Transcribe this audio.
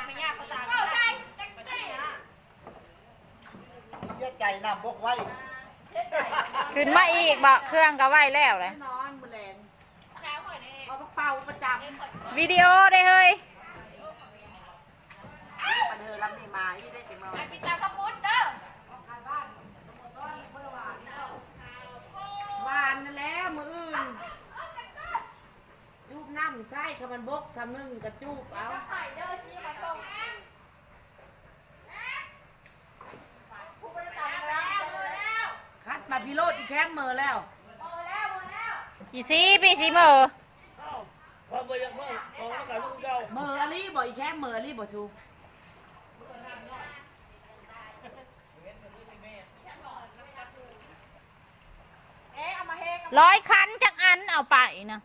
ไม่ยากภาษาใช่ใช่เยี่ยใจน้ำบกไว้ขึ้นมาอีกบ่เครื่องก็ไหวแล้วเลยนอนมือแรงเอาเป่าประจำวิดีโอได้เฮ้ยปันเธอรับนี่มาอีได้จังเลยปิดตาขมุดเด้อวานนั่นแหละมืออื่นจูบน้ำไส้ขมันบกซ้ำนึงกับจูบเอาคัดมาพิโรดอีแคมเมอร์แล้วอีซีปีซีเมอร์เมอร์อลี่บอกอีแคมเมอร์อลี่บอกชู100 คันจักอันเอาไปนะ